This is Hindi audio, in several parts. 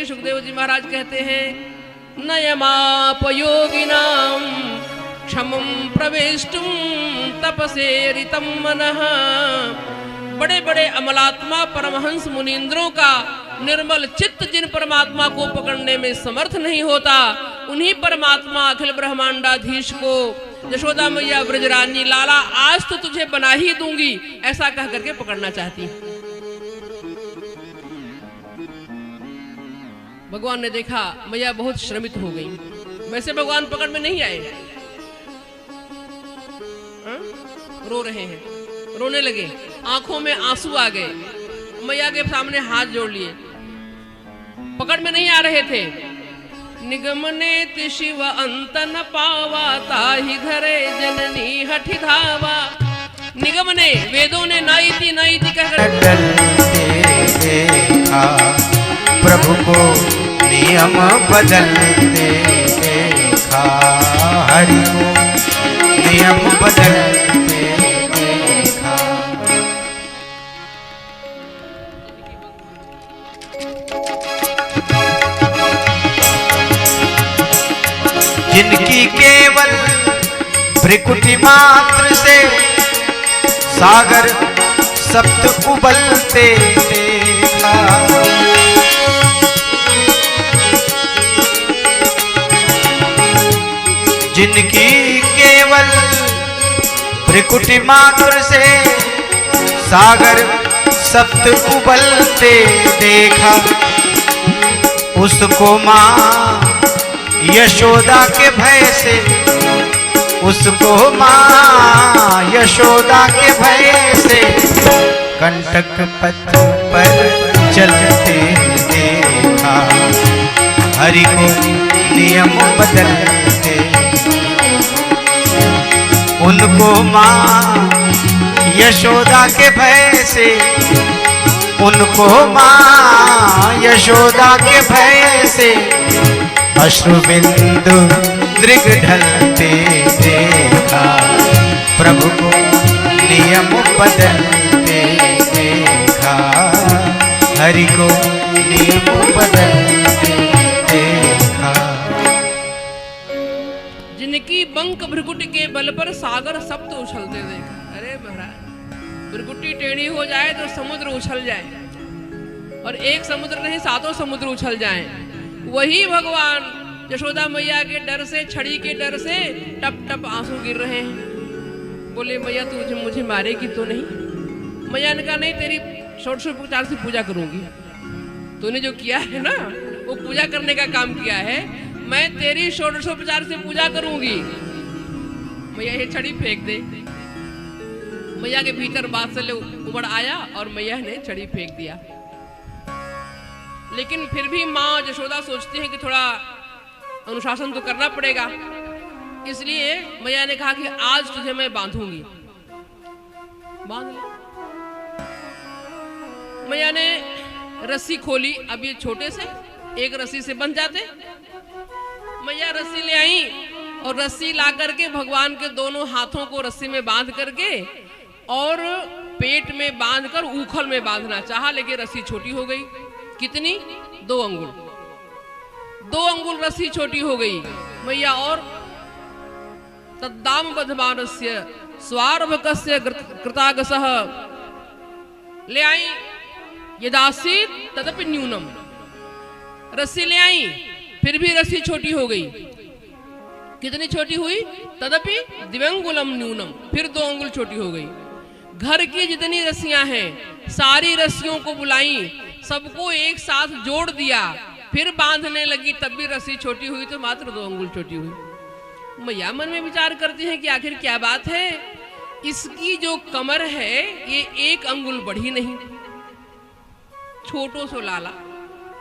सुखदेव जी महाराज कहते हैं नयमापयोगिनां क्षमं प्रवेष्टुं तपसेरितं मनः। बड़े बड़े अमलात्मा परमहंस मुनींद्रों का निर्मल चित्त जिन परमात्मा को पकड़ने में समर्थ नहीं होता, उन्हीं परमात्मा अखिल ब्रह्मांडाधीश को यशोदा मैया ब्रजरानी लाला आज तो तुझे बना ही दूंगी ऐसा कह करके पकड़ना चाहती। भगवान ने देखा मैया बहुत श्रमित हो गई। वैसे भगवान पकड़ में नहीं आए, रो रहे हैं, रोने लगे, आंखों में आंसू आ गए, मैया के सामने हाथ जोड़ लिए, पकड़ में नहीं आ रहे थे। निगमने शिव अंत न पावा ताहि घरे जननी हठि धावा। निगमने वेदों ने नाई थी कहकर देखा प्रभु को नियम बदलते देखा, हरि को नियम बदलते देखा। जिनकी केवल भ्रिकुटी मात्र से सागर सप्त उबलते देखा, जिनकी केवल भ्रिकुटी मात्र से सागर सप्त उबलते देखा, उसको मां यशोदा के भय से, उसको मां यशोदा के भय से कंटक पथ पर चलते देखा, हरि को नियम बदलते। उनको मां यशोदा के भय से, उनको मां यशोदा के भय से अश्रु बिंदु दृग ढलते देखा, प्रभु को नियम बदलते देखा, हरि को नियम बदलते देखा। जिनकी बंक भ्रिकुटी के बल पर सागर सप्त उछलते देखा। अरे महाराज, भ्रिकुटी टेढ़ी हो जाए तो समुद्र उछल जाए, और एक समुद्र नहीं सातों समुद्र उछल जाएं। वही भगवान यशोदा मैया के डर से, छड़ी के डर से टप टप आंसू गिर रहे हैं। बोले मैया तू मुझे मारेगी तो नहीं? मैया ने कहा नहीं, तेरी षोडशोपचार से पूजा करूंगी। तूने जो किया है ना वो पूजा करने का काम किया है, मैं तेरी षोडशोपचार से पूजा करूंगी। मैया ये छड़ी फेंक दे। मैया के भीतर वात्सल्य उमड़ आया और मैया ने छड़ी फेंक दिया। लेकिन फिर भी माँ यशोदा सोचती है कि थोड़ा अनुशासन तो करना पड़ेगा, इसलिए मैया ने कहा कि आज तुझे मैं बांधूंगी। बांध ले। मैया ने रस्सी खोली। अब ये छोटे से एक रस्सी से बंध जाते। मैया रस्सी ले आई और रस्सी ला करके भगवान के दोनों हाथों को रस्सी में बांध करके और पेट में बांधकर उखल में बांधना चाहा, लेकिन रस्सी छोटी हो गई। कितनी? 2 अंगुल। 2 अंगुल रस्सी छोटी हो गई। मैया और तद्दाम बधमानस्य स्वार्भकस्य कृतागसः ले आई। यदासीत तदपि न्यूनम। रस्सी ले आई, फिर भी रस्सी छोटी हो गई। कितनी छोटी हुई? तदपि दिव्यंगुलम न्यूनम। फिर 2 अंगुल छोटी हो गई। घर की जितनी रस्सियां हैं सारी रस्सियों को बुलाई, सबको एक साथ जोड़ दिया, फिर बांधने लगी, तब भी रस्सी छोटी हुई तो मात्र 2 अंगुल छोटी हुई। मैया मन में विचार करती है कि आखिर क्या बात है, इसकी जो कमर है ये 1 अंगुल बढ़ी नहीं, छोटो सो लाला,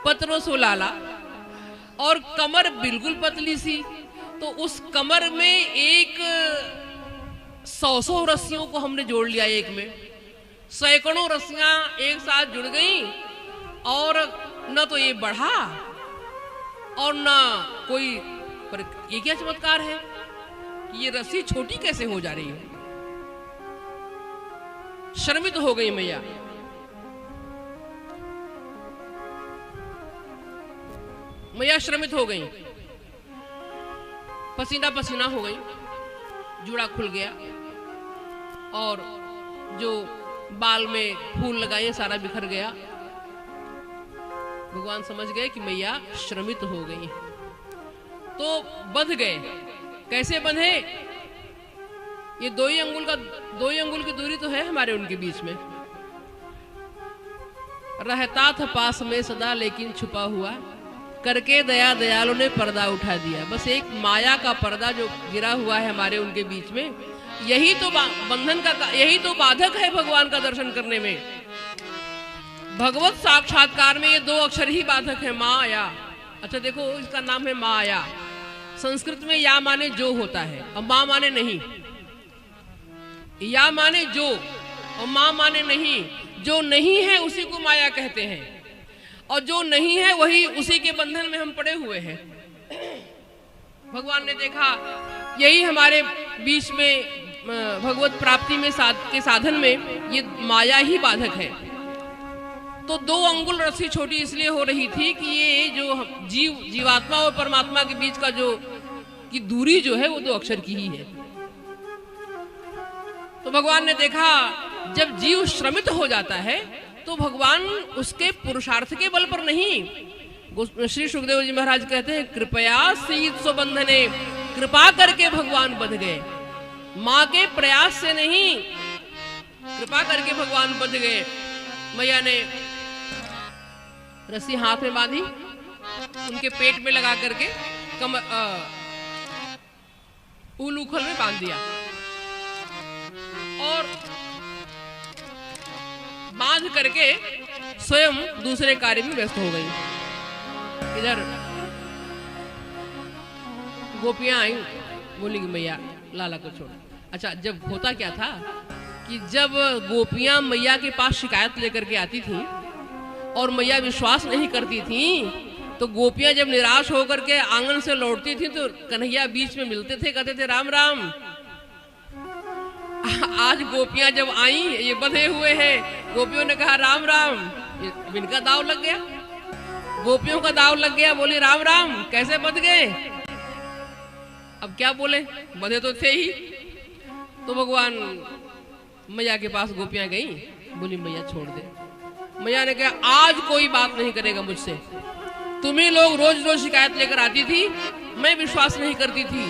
पतरो सो लाला, और कमर बिल्कुल पतली सी। तो उस कमर में 100 रस्सियों को हमने जोड़ लिया एक में। सैकड़ों रस्सियां एक साथ जुड़ गई और न तो ये बढ़ा और न कोई, पर ये क्या चमत्कार है कि ये रस्सी छोटी कैसे हो जा रही है। शर्मित हो गई मैया। मैया श्रमित हो गई, पसीना पसीना हो गई, जूड़ा खुल गया और जो बाल में फूल लगाए सारा बिखर गया। भगवान समझ गए कि मैया श्रमित हो गई, तो बंध गए। कैसे बंधे? ये 2 ही अंगुल की दूरी तो है हमारे उनके बीच में। रहता था पास में सदा लेकिन छुपा हुआ, करके दया दयालु ने पर्दा उठा दिया। बस एक माया का पर्दा जो गिरा हुआ है हमारे उनके बीच में, यही तो बंधन का, यही तो बाधक है भगवान का दर्शन करने में। भगवत साक्षात्कार में ये 2 अक्षर ही बाधक है, माया। अच्छा देखो, इसका नाम है माया। संस्कृत में या माने जो होता है और माँ माने नहीं। या माने जो और माँ माने नहीं। जो नहीं है उसी को माया कहते हैं, और जो नहीं है वही, उसी के बंधन में हम पड़े हुए हैं। भगवान ने देखा यही हमारे बीच में भगवत प्राप्ति में के साधन में ये माया ही बाधक है। तो 2 अंगुल रस्सी छोटी इसलिए हो रही थी कि ये जो जीवात्मा और परमात्मा के बीच का जो की दूरी जो है वो 2 अक्षर की ही है। तो भगवान ने देखा जब जीव श्रमित हो जाता है तो भगवान उसके पुरुषार्थ के बल पर नहीं। श्री सुखदेव जी महाराज कहते हैं, कृपया सीत सो बंधने, कृपा करके भगवान बंध गए। माँ के प्रयास से नहीं, कृपा करके भगवान बंध गए। मैया ने रस्सी हाथ में बांधी, उनके पेट में लगा करके ऊल उखल में बांध दिया और बांध करके स्वयं दूसरे कार्य में व्यस्त हो गई। इधर गोपियां आई, बोली कि मैया लाला को छोड़। अच्छा, जब होता क्या था कि जब गोपियां मैया के पास शिकायत लेकर के आती थी और मैया विश्वास नहीं करती थी, तो गोपियां जब निराश होकर के आंगन से लौटती थी तो कन्हैया बीच में मिलते थे, कहते थे राम राम। आज गोपियां जब आई, ये बंधे हुए हैं, गोपियों ने कहा राम राम। इनका दाव लग गया, गोपियों का दाव लग गया। बोली राम राम, कैसे बंध गए? अब क्या बोले, बंधे तो थे ही। तो भगवान मैया के पास गोपियां गई, बोली मैया छोड़ दे। मैया ने कहा आज कोई बात नहीं करेगा मुझसे। तुम्ही लोग रोज रोज शिकायत लेकर आती थी, मैं विश्वास नहीं करती थी।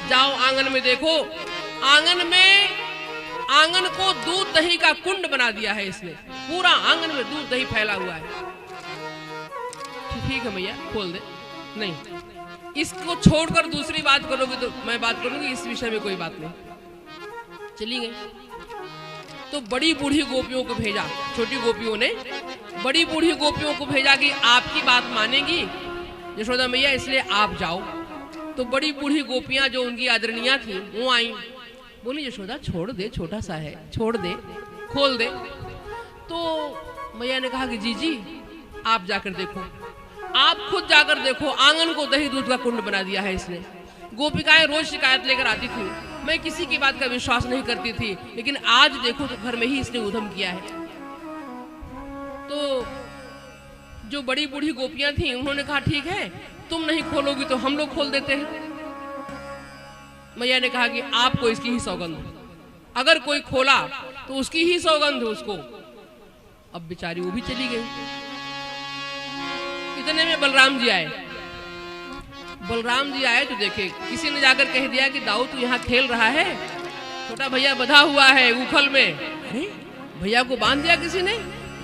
जाओ आंगन में देखो, आंगन को दूध दही का कुंड बना दिया है इसने। पूरा आंगन में दूध दही फैला हुआ है। ठीक है मैया, खोल दे। नहीं, इसको छोड़कर दूसरी बात करोगे तो मैं बात करूंगी, इस विषय में कोई बात नहीं। चली गई। तो बड़ी बूढ़ी गोपियों को भेजा, छोटी गोपियों ने बड़ी बूढ़ी गोपियों को भेजा कि आपकी बात मानेगी यशोदा मैया, इसलिए आप जाओ। तो बड़ी बूढ़ी गोपियां जो उनकी आदरणीयां थी वो आई, बोली यशोदा छोड़ दे, छोटा सा है, छोड़ दे, खोल दे। तो मैया ने कहा कि जी आप जाकर देखो, आप खुद जाकर देखो, आंगन को दही दूध का कुंड बना दिया है इसने। गोपिकाएं रोज शिकायत लेकर आती थी, मैं किसी की बात का विश्वास नहीं करती थी, लेकिन आज देखो तो घर में ही इसने उधम किया है। तो जो बड़ी बूढ़ी गोपियां थी उन्होंने कहा ठीक है, तुम नहीं खोलोगी तो हम लोग खोल देते हैं। मैया ने कहा कि आपको इसकी ही सौगंध, अगर कोई खोला तो उसकी ही सौगंध उसको। अब बेचारी वो भी चली गई। इतने में बलराम जी आए। बलराम जी आए तो देखे किसी ने जाकर कह दिया कि दाऊ तू यहाँ खेल रहा है, छोटा भैया बंधा हुआ है उखल में। अरे भैया को बांध दिया किसी ने।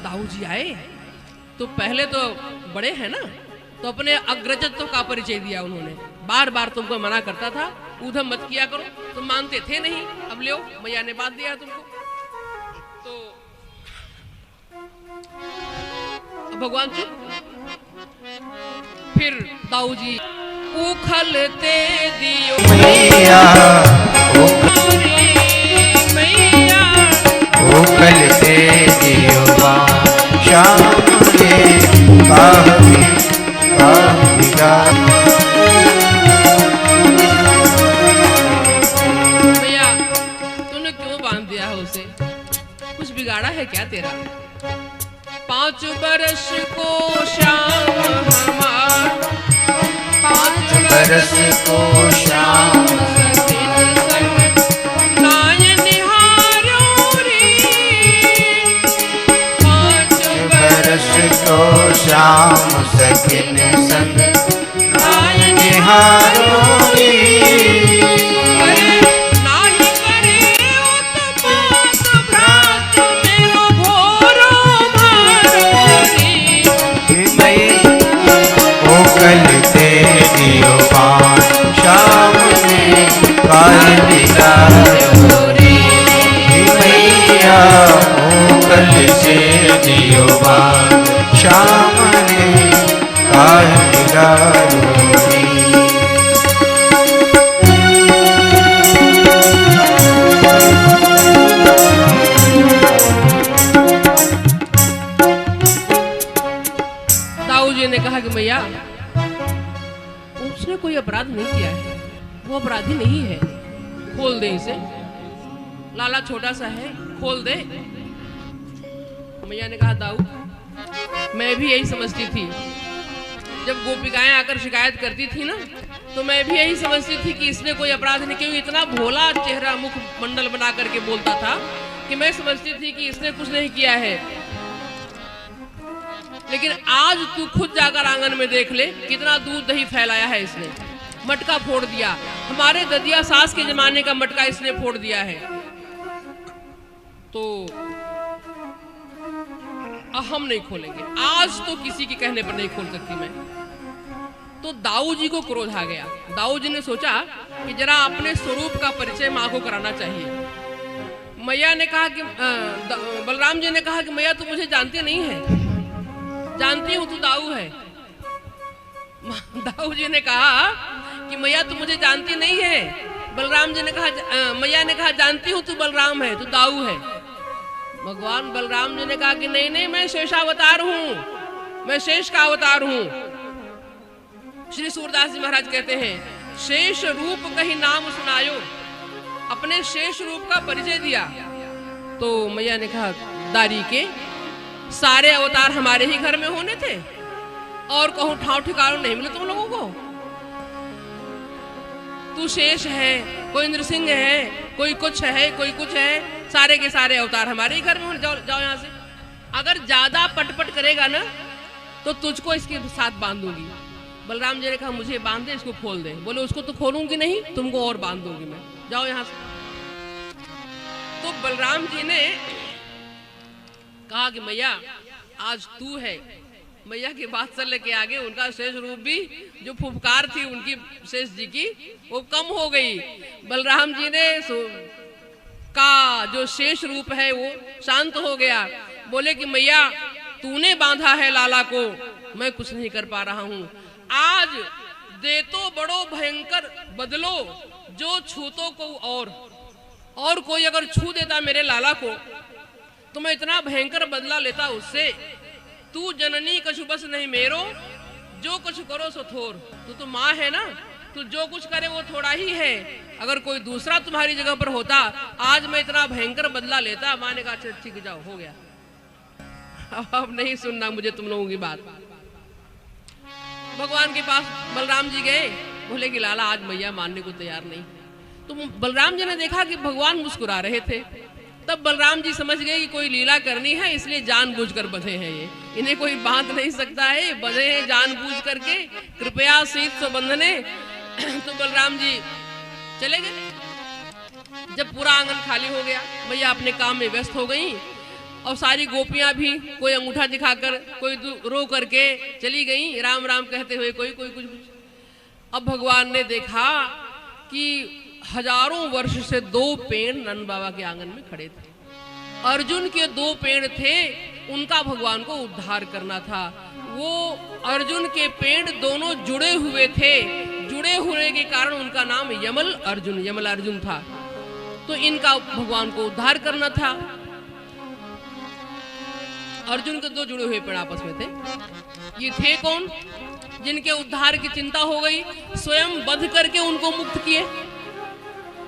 दाऊ जी आए तो पहले तो बड़े हैं ना, तो अपने अग्रजत्व का परिचय दिया उन्होंने। बार बार तुमको मना करता था, उधम मत किया करो, तुम मानते थे नहीं, अब लो मैया ने बांध दिया तुमको। तो भगवान चुप। फिर दाऊ जी उखलते दियो मैया, मैया उखलते दियो शाम के भैया तूने क्यों बांध दिया है उसे? कुछ बिगाड़ा है क्या तेरा? 5 बरस को श्याम हमार बरस को श्याम नाय निहारो रे, पाँच बरस को श्याम सकिन संग नाय निहारो रे। नाही करे उत्पात भ्रात मेरो घोरो मारो रे। ओ कल ते दियो पान श्याम ने काल दिलारो रे। मैया ओ कल से दियो पान श्याम ने काल दिलारो रे। दाऊ जी ने कहा कि मैया उसने कोई अपराध नहीं किया है, वो अपराधी नहीं है, खोल दे इसे, लाला छोटा सा है, खोल दे। मैया ने कहा दाऊ मैं भी यही समझती थी, जब गोपिकाएं आकर शिकायत करती थी ना तो मैं भी यही समझती थी कि इसने कोई अपराध नहीं, क्योंकि इतना भोला चेहरा मुख मंडल बना करके बोलता था कि मैं समझती थी कि इसने कुछ नहीं किया है। लेकिन आज तू खुद जाकर आंगन में देख ले कितना दूध दही फैलाया है इसने, मटका फोड़ दिया, हमारे ददिया सास के जमाने का मटका इसने फोड़ दिया है। तो हम नहीं खोलेंगे, आज तो किसी के कहने पर नहीं खोल सकती मैं। तो दाऊ जी को क्रोध आ गया। दाऊ जी ने सोचा कि जरा अपने स्वरूप का परिचय माँ को कराना चाहिए। मैया ने कहा कि बलराम जी ने कहा कि मैया तू मुझे जानती नहीं है। जानती हूं तू दाऊ है। दाऊ जी ने कहा कि मैया तू मुझे जानती नहीं है। बलराम जी ने कहा मैया ने कहा जानती हूं तू बलराम है, तू दाऊ है। भगवान बलराम जी ने कहा कि नहीं नहीं मैं शेषावतार हूं, मैं शेष का अवतार हूं। श्री सूरदास जी महाराज कहते हैं शेष रूप कहीं नाम सुनायो, अपने शेष रूप का परिचय दिया। तो मैया ने कहा दारी के सारे अवतार हमारे ही घर में होने थे और कहूं ठाव ठिकाना नहीं मिले तुम लोगों को। तू शेष है, कोई नृसिंह है, कोई कुछ है, कोई कुछ है, सारे के सारे अवतार हमारे ही घर में होने। जाओ यहाँ से। अगर ज्यादा पटपट करेगा ना तो तुझको इसके साथ बांध दूंगी। बलराम जी ने कहा मुझे बांध दे, इसको खोल दे। बोले उसको तो खोलूंगी नहीं, तुमको और बांध दूंगी मैं, जाओ यहाँ से। तो बलराम जी ने कहा कि मैया आज तू है। मैया की वात्सल्य के आगे उनका शेष रूप भी, जो फुफकार थी उनकी शेष जी की, वो कम हो गई। बलराम जी ने का जो शेष रूप है वो शांत हो गया। बोले कि मैया तूने बांधा है लाला को, मैं कुछ नहीं कर पा रहा हूं। आज दे तो बड़ो भयंकर बदलो, जो छूतो को और कोई अगर छू देता मेरे लाला को तो मैं इतना भयंकर बदला लेता उससे। तू जननी कछु बस नहीं मेरो, जो कुछ करो सो थोर। तू तो माँ है ना, तू जो कुछ करे वो थोड़ा ही है। अगर कोई दूसरा तुम्हारी जगह पर होता आज मैं इतना भयंकर बदला लेता। माँ ने कहा ठीक जाओ हो गया, अब नहीं सुनना मुझे तुम लोगों की बात। भगवान के पास बलराम जी गए, बोले कि लाला आज मैया मानने को तैयार नहीं। तो बलराम जी ने देखा कि भगवान मुस्कुरा रहे थे। तब बलराम जी समझ गए कि कोई लीला करनी है, इसलिए जानबूझकर बंधे हैं ये, इन्हें कोई बांध नहीं सकता है, बंधे हैं जानबूझ करके। कृपया सीत से बंधने। तो बलराम जी चले गए। जब पूरा आंगन खाली हो गया, मैया अपने काम में व्यस्त हो गई और सारी गोपियां भी कोई अंगूठा दिखाकर, कोई रो करके चली गई, राम राम कहते हुए, कोई कुछ। अब भगवान ने देखा कि हजारों वर्ष से 2 पेड़ नंद बाबा के आंगन में खड़े थे। अर्जुन के 2 पेड़ थे, उनका भगवान को उद्धार करना था। वो अर्जुन के पेड़ दोनों जुड़े हुए थे, जुड़े होने के कारण उनका नाम यमल अर्जुन था। तो इनका भगवान को उद्धार करना था। अर्जुन के 2 जुड़े हुए पेड़ आपस में थे। ये थे कौन? जिनके उद्धार की चिंता हो गई, स्वयं वध करके उनको मुक्त किए।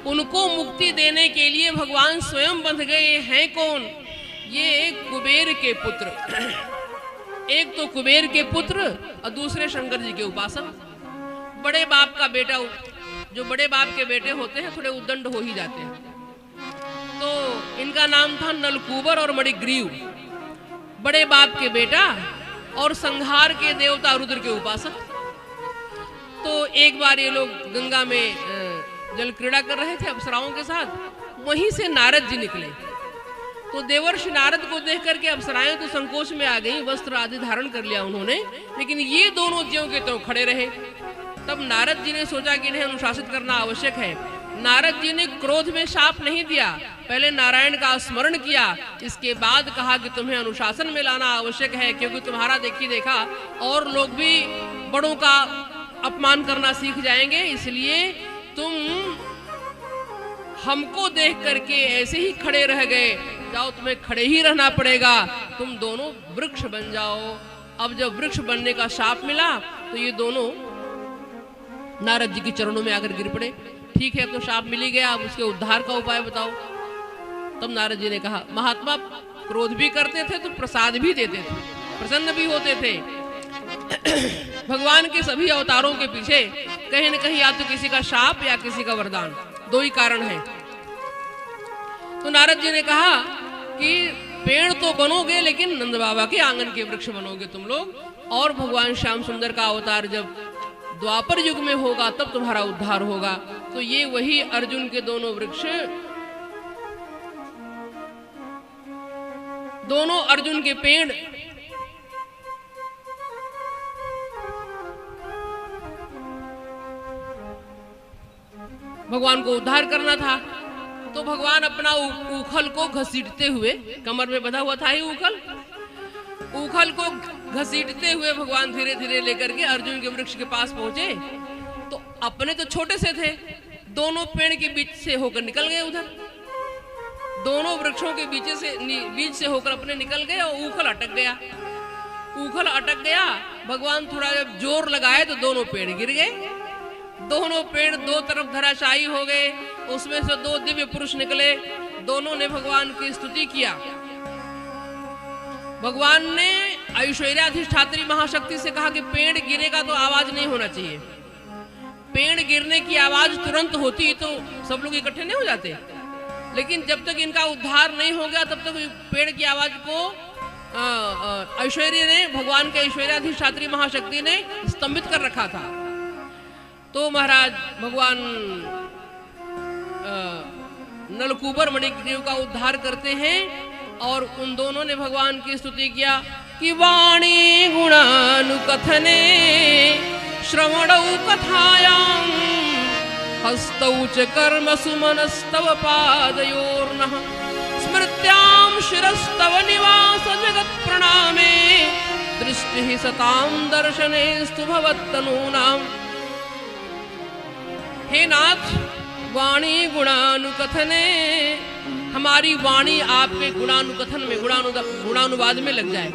उनको मुक्ति देने के लिए भगवान स्वयं बंध गए हैं। कौन? ये कुबेर के पुत्र। एक तो कुबेर के पुत्र और दूसरे शंकर जी के उपासक। बड़े बाप का बेटा, जो बड़े बाप के बेटे होते हैं थोड़े उद्दंड हो ही जाते हैं। तो इनका नाम था नलकूबर और मणिग्रीव, बड़े बाप के बेटा और संहार के देवता रुद्र के उपासक। तो एक बार ये लोग गंगा में जल क्रीड़ा कर रहे थे अप्सराओं के साथ, वहीं से नारद जी निकले। तो देवर्षि नारद को देख करके अप्सराएं तो संकोच में आ गई, वस्त्र आदि धारण कर लिया उन्होंने, लेकिन ये दोनों ज्यों के त्यों खड़े रहे। तब नारद जी ने सोचा कि इन्हें अनुशासित करना आवश्यक है। नारद जी ने क्रोध में शाप नहीं दिया, पहले नारायण का स्मरण किया, इसके बाद कहा कि तुम्हें अनुशासन में लाना आवश्यक है, क्योंकि तुम्हारा देखी देखा और लोग भी बड़ों का अपमान करना सीख जाएंगे, इसलिए तुम हमको देख करके ऐसे ही खड़े रह गए, जाओ तुम्हें खड़े ही रहना पड़ेगा, तुम दोनों वृक्ष बन जाओ। अब जब वृक्ष बनने का शाप मिला तो ये दोनों नारद जी के चरणों में आकर गिर पड़े। ठीक है, तो शाप मिल ही गया, अब उसके उद्धार का उपाय बताओ। तब नारद जी ने कहा, महात्मा क्रोध भी करते थे तो प्रसाद भी देते थे, प्रसन्न भी होते थे। भगवान के सभी अवतारों के पीछे कहीं न कहीं या तो किसी का शाप या किसी का वरदान, दो ही कारण है। तो नारद जी ने कहा कि पेड़ तो बनोगे लेकिन नंद बाबा के आंगन के वृक्ष बनोगे तुम लोग, और भगवान श्याम सुंदर का अवतार जब द्वापर युग में होगा तब तुम्हारा उद्धार होगा। तो ये वही अर्जुन के दोनों वृक्ष, दोनों अर्जुन के पेड़ भगवान को उद्धार करना था। तो भगवान अपना उखल को घसीटते हुए, कमर में बंधा हुआ था ही उखल को घसीटते हुए भगवान धीरे धीरे लेकर के अर्जुन के वृक्ष के पास पहुंचे। तो अपने तो छोटे से थे, दोनों पेड़ के बीच से होकर निकल गए, उधर दोनों वृक्षों के बीच से होकर अपने निकल गए और उखल अटक गया। भगवान थोड़ा जब जोर लगाए तो दोनों पेड़ गिर गए, दोनों पेड़ दो तरफ धराशायी हो गए। उसमें से दो दिव्य पुरुष निकले, दोनों ने भगवान की स्तुति किया। भगवान ने ऐश्वर्याधिष्ठात्री महाशक्ति से कहा कि पेड़ गिरेगा तो आवाज नहीं होना चाहिए, पेड़ गिरने की आवाज तुरंत होती तो सब लोग इकट्ठे नहीं हो जाते, लेकिन जब तक इनका उद्धार नहीं हो गया तब तक पेड़ की आवाज को ऐश्वर्य ने, भगवान के ऐश्वर्याधिष्ठात्री महाशक्ति ने स्तंभित कर रखा था। तो महाराज भगवान नलकूबर मणिग्रीव का उद्धार करते हैं और उन दोनों ने भगवान की स्तुति किया कि वाणी गुणानुकथने श्रवणौ कथायां हस्तौ च कर्म सुमनस्तव पादयोर्नः स्मृत्यां शिरस्तव निवास जगत् प्रणामे दृष्टिः सतां दर्शनेस्तु भवत्तनूनां। हे नाथ, वाणी गुणानुकथने, हमारी वाणी आपके गुणानुकथन में, गुणानुवाद में लग जाए।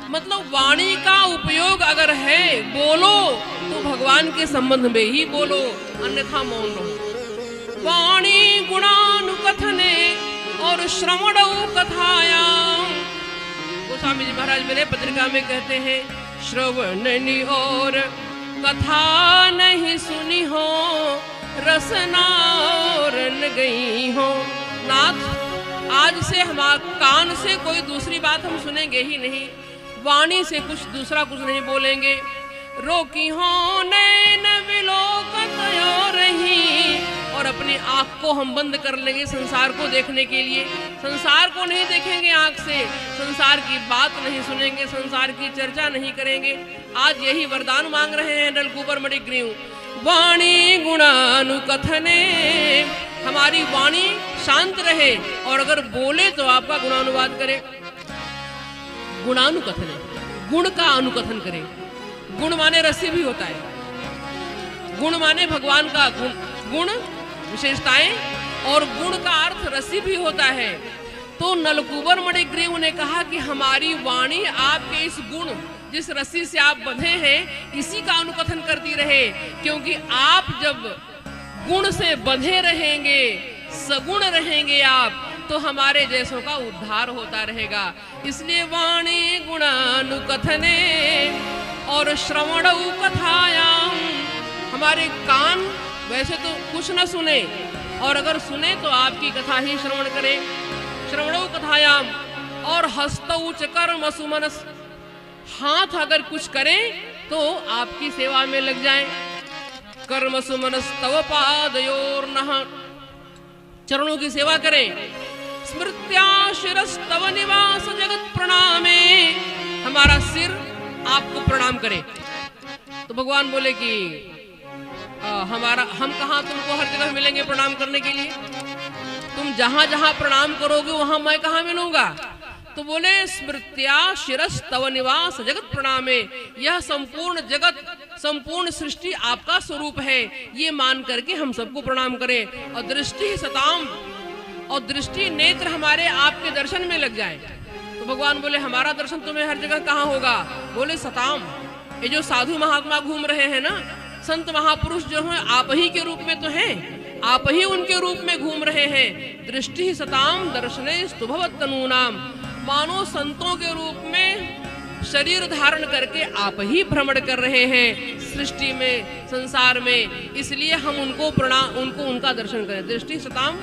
मतलब वाणी का उपयोग अगर है, बोलो तो भगवान के संबंध में ही बोलो, अन्यथा मौन रहो। वाणी गुणानुकथने और श्रवणौ कथायां, गोस्वामी जी महाराज मेरे पत्रिका में कहते हैं, श्रवणनी और कथा नहीं सुनी हो, रसना और न गई हो। नाथ, आज से हम कान से कोई दूसरी बात हम सुनेंगे ही नहीं, वाणी से कुछ दूसरा कुछ नहीं बोलेंगे। रोकी हो नैन विलोकत रही, और अपनी आँख को हम बंद कर लेंगे संसार को देखने के लिए। संसार को नहीं देखेंगे आँख से, संसार की बात नहीं सुनेंगे, संसार की चर्चा नहीं करेंगे। आज यही वरदान मांग रहे हैं नलकूबर मणिग्रीव। वाणी गुणानुकथने, हमारी वाणी शांत रहे और अगर बोले तो आपका गुणानुवाद करे। गुणानुकथने, गुण का अनुकथन करे। गुण माने रस्य भी होता है, गुण माने भगवान का गुण विशेषताएं, और गुण का अर्थ रसी भी होता है। तो नलकूबर मणिग्रीव ने कहा कि हमारी वाणी आपके इस गुण, जिस रस्सी से आप बंधे हैं, इसी का अनुकथन करती रहे, क्योंकि आप जब गुण से बंधे रहेंगे, सगुण रहेंगे आप, तो हमारे जैसों का उद्धार होता रहेगा। इसलिए वाणी गुणानुकथने और श्रवणौ कथायां, हमारे कान वैसे तो कुछ न सुने, और अगर सुने तो आपकी कथा ही श्रवण करें। श्रवणो कथायाम, और हस्तौ च कर्म सुमनस, हाथ अगर कुछ करें तो आपकी सेवा में लग जाएं। कर्म सुमनस तव पादयोर्नः, चरणों की सेवा करें। स्मृत्या शिरस्तव निवास जगत प्रणामे, हमारा सिर आपको प्रणाम करे। तो भगवान बोले कि हम कहाँ तुमको हर जगह मिलेंगे प्रणाम करने के लिए? तुम जहां जहां प्रणाम करोगे वहां मैं कहाँ मिलूंगा? तो बोले स्मृत्या शिरस तव निवास जगत प्रणामे, यह संपूर्ण जगत संपूर्ण सृष्टि आपका स्वरूप है, ये मान करके हम सबको प्रणाम करें। और दृष्टि सताम, और दृष्टि नेत्र हमारे आपके दर्शन में लग जाए। तो भगवान बोले हमारा दर्शन तुम्हें हर जगह कहाँ होगा? बोले सताम, ये जो साधु महात्मा घूम रहे हैं ना, संत महापुरुष जो हैं आप ही के रूप में तो हैं, आप ही उनके रूप में घूम रहे हैं। दृष्टि सताम दर्शने स्तुभवत तनूनाम, मानो संतों के रूप में शरीर धारण करके आप ही भ्रमण कर रहे हैं सृष्टि में, संसार में, इसलिए हम उनको उनका दर्शन करें। दृष्टि सताम,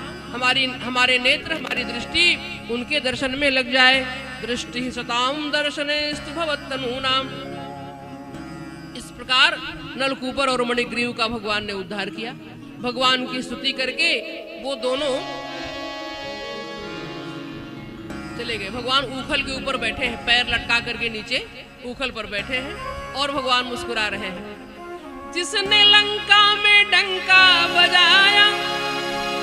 हमारे नेत्र हमारी दृष्टि उनके दर्शन में लग जाए। दृष्टि सताम दर्शने स्तुभवत तनूनाम। इस प्रकार नलकूबर और मणिग्रीव का भगवान ने उद्धार किया। भगवान की स्तुति करके वो दोनों चले गए। भगवान ऊखल के ऊपर बैठे हैं, पैर लटका करके नीचे ऊखल पर बैठे हैं, और भगवान मुस्कुरा रहे हैं। जिसने लंका में डंका बजाया,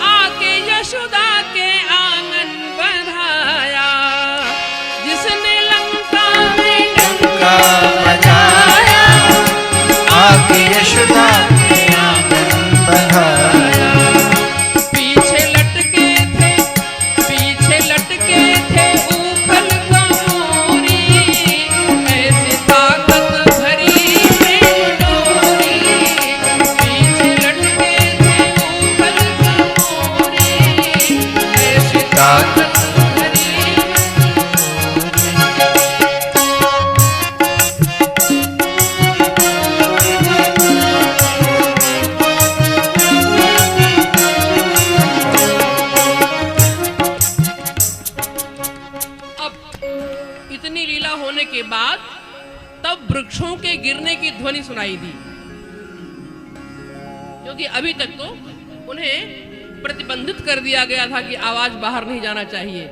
आके यशोदा के आंगन बधाया। जिसने लंका में डंका बजाया, आके यशोदा के आंगन बधाया। पीछे लटके थे ऊखल कमोरी, ऐसी ताकत भरी में डोरी। पीछे लटके थे ऊखल कमोरी, ऐसी ताकत भरी के बाद तब वृक्षों के गिरने की ध्वनि सुनाई दी, क्योंकि अभी तक तो उन्हें प्रतिबंधित कर दिया गया था कि आवाज बाहर नहीं जाना चाहिए।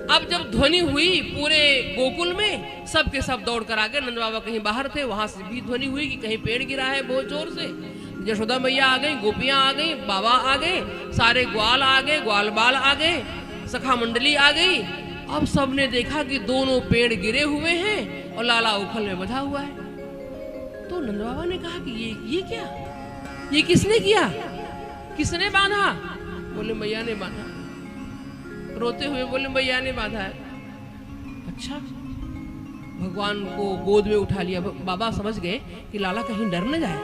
अब जब ध्वनि हुई पूरे गोकुल में, सब के सब दौड़ कर आ गए। नंद बाबा कहीं बाहर थे, वहां से भी ध्वनि हुई कि कहीं पेड़ गिरा है बहुत जोर से। यशोदा मैया आ गई, गोपियां आ गई, बाबा आ गए, सारे ग्वाल आ गए, ग्वाल बाल आ गए, सखा मंडली आ गई। अब सबने देखा कि दोनों पेड़ गिरे हुए हैं और लाला उखल में बंधा हुआ है। तो नंद बाबा ने कहा कि ये क्या, ये किसने किया, किसने बांधा? बोले मैया ने बांधा। रोते हुए बोले मैया ने बांधा है। अच्छा, भगवान को गोद में उठा लिया। बाबा समझ गए कि लाला कहीं डर न जाए,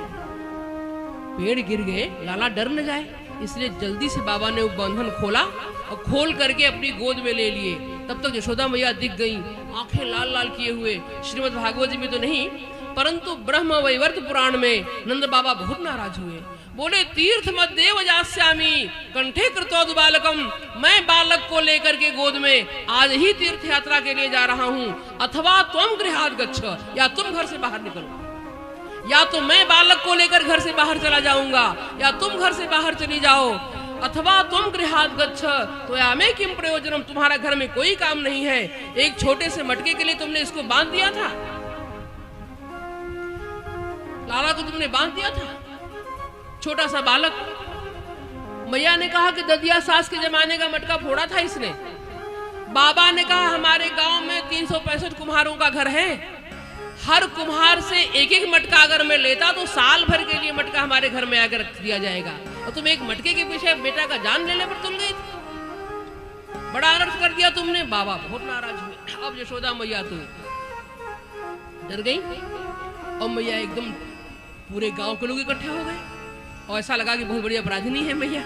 पेड़ गिर गए, लाला डर न जाए, इसलिए जल्दी से बाबा ने वो बंधन खोला और खोल करके अपनी गोद में ले लिए। तब तक यशोदा मैया दिख गई, आंखें लाल लाल किए हुए। श्रीमद् भागवत जी में तो नहीं, परंतु ब्रह्म वैवर्त पुराण में नंद बाबा बहुत नाराज हुए। बोले तीर्थ मत देव जास्यामी कंठे कृतोद बालकम, मैं बालक को लेकर के गोद में आज ही तीर्थ यात्रा के लिए जा रहा हूँ। अथवा त्वम गृहात् गच्छ, या तुम घर से बाहर निकलो, या तो मैं बालक को लेकर घर से बाहर चला जाऊंगा, या तुम घर से बाहर चली जाओ। अथवा तुम गृहात् गच्छ तो या में किम प्रयोजनम, तुम्हारा घर में कोई काम नहीं है। एक छोटे से मटके के लिए तुमने इसको बांध दिया था, लाला को तुमने बांध दिया था, छोटा सा बालक। मैया ने कहा कि ददिया सास के जमाने का मटका फोड़ा था इसने। बाबा ने कहा हमारे गांव में 365 कुम्हारों का घर है, हर कुम्हार से एक एक मटका अगर मैं लेता तो साल भर के लिए मटका हमारे घर में आकर रख दिया जाएगा, और तुम एक मटके के पीछे बेटा का जान लेने पर तुल गई थी, बड़ा अनर्थ कर दिया तुमने। बाबा बहुत नाराज हुए। अब यशोदा मैया तो डर गई, और मैया एकदम पूरे गांव के लोग इकट्ठे हो गए, और ऐसा लगा कि बहुत बड़ी अपराधिनी है मैया,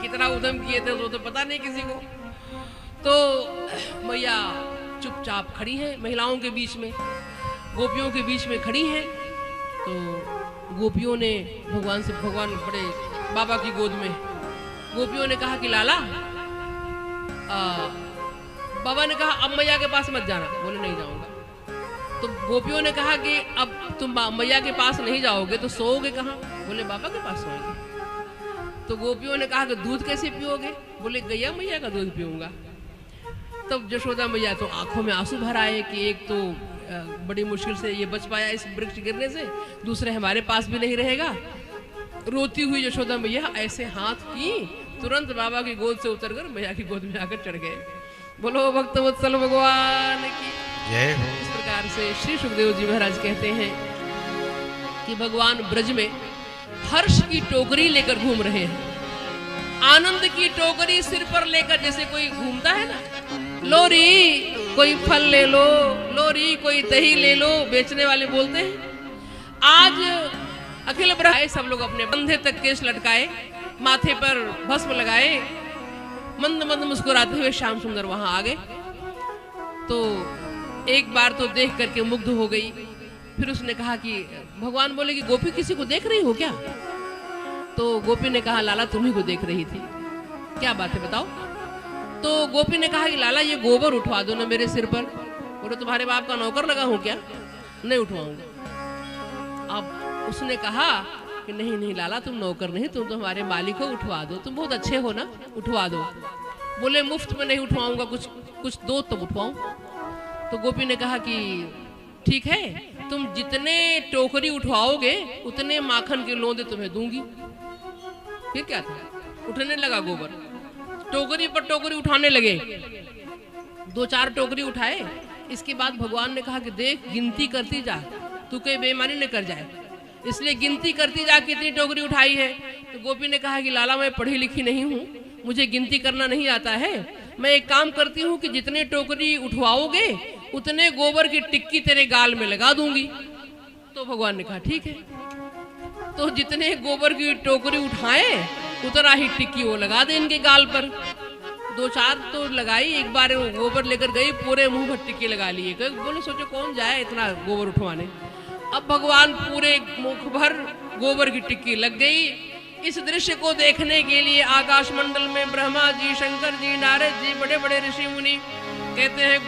कितना उद्यम किए थे वो तो पता नहीं किसी को। तो मैया चुपचाप खड़ी है महिलाओं के बीच में, गोपियों के बीच में खड़ी है। तो गोपियों ने भगवान बड़े बाबा की गोद में, गोपियों ने कहा कि लाला, बाबा ने कहा अब मैया के पास मत जाना। बोले नहीं जाऊंगा। तो गोपियों ने कहा कि अब तुम मैया के पास नहीं जाओगे तो सोओगे कहाँ? बोले बाबा के पास सोएंगे। तो गोपियों ने कहा कि दूध कैसे पियोगे? बोले गैया मैया का दूध पीऊंगा। तब यशोदा मैया तो आंखों में आंसू भर आए कि एक तो बड़ी मुश्किल से ये बच पाया इस वृक्ष गिरने से, दूसरे हमारे पास भी नहीं रहेगा। रोती हुई यशोदा मैया ऐसे हाथ की, तुरंत बाबा की गोद से उतरकर मैया की गोद में आकर चढ़ गए। बोलो भक्त वत्सल भगवान की जय हो। इस प्रकार से श्री सुखदेव जी महाराज कहते हैं कि भगवान ब्रज में हर्ष की टोकरी लेकर घूम रहे हैं, आनंद की टोकरी सिर पर लेकर, जैसे कोई घूमता है ना, लोरी कोई फल ले लो, लोरी कोई दही ले लो, बेचने वाले बोलते हैं। आज अखिल ब्रह्म सब लोग अपने कंधे तक केश लटकाए, माथे पर भस्म लगाए, मंद मंद मुस्कुराते हुए श्याम सुंदर वहां आ गए। तो एक बार तो देख करके मुग्ध हो गई। फिर उसने कहा कि भगवान बोले कि गोपी किसी को देख रही हो क्या? तो गोपी ने कहा लाला तुम्ही को देख रही थी। क्या बात है बताओ? तो गोपी ने कहा कि लाला ये गोबर उठवा दो ना मेरे सिर पर। बोले तुम्हारे बाप का नौकर लगा हूं क्या? नहीं उठवाऊंगा। अब उसने कहा कि नहीं नहीं लाला तुम नौकर नहीं, तुम तो हमारे मालिक हो, उठवा दो, तुम बहुत अच्छे हो ना, उठवा दो। बोले मुफ्त में नहीं उठवाऊंगा, कुछ दो तब उठवाऊं। तो गोपी ने कहा कि ठीक है, तुम जितने टोकरी उठवाओगे उतने माखन के लोंदे तुम्हें दूंगी। फिर क्या था, उठने लगा गोबर, टोकरी पर टोकरी उठाने लगे। 2-4 टोकरी उठाए। इसके बाद भगवान ने कहा कि देख गिनती करती जा, तू कोई बेईमानी न कर जाए, इसलिए गिनती करती जा कितनी टोकरी उठाई है। तो गोपी ने कहा कि लाला मैं पढ़ी लिखी नहीं हूँ, मुझे गिनती करना नहीं आता है, मैं एक काम करती हूँ कि जितने टोकरी उठवाओगे उतने गोबर की टिक्की तेरे गाल में लगा दूंगी। तो भगवान ने कहा ठीक है। तो जितने गोबर की टोकरी उठाए उतना ही टिक्की वो लगा दे इनके गाल पर। 2-4 तो लगाई, एक बार वो गोबर लेकर गई, पूरे मुंह भर टिक्की लगा लिए। बोले सोचो कौन जाए इतना गोबर उठवाने। अब भगवान पूरे मुख भर गोबर की टिक्की लग गई। इस दृश्य को देखने के लिए आकाश मंडल में ब्रह्मा जी, शंकर जी, नारद जी, बड़े बड़े ऋषि मुनि कहते हैं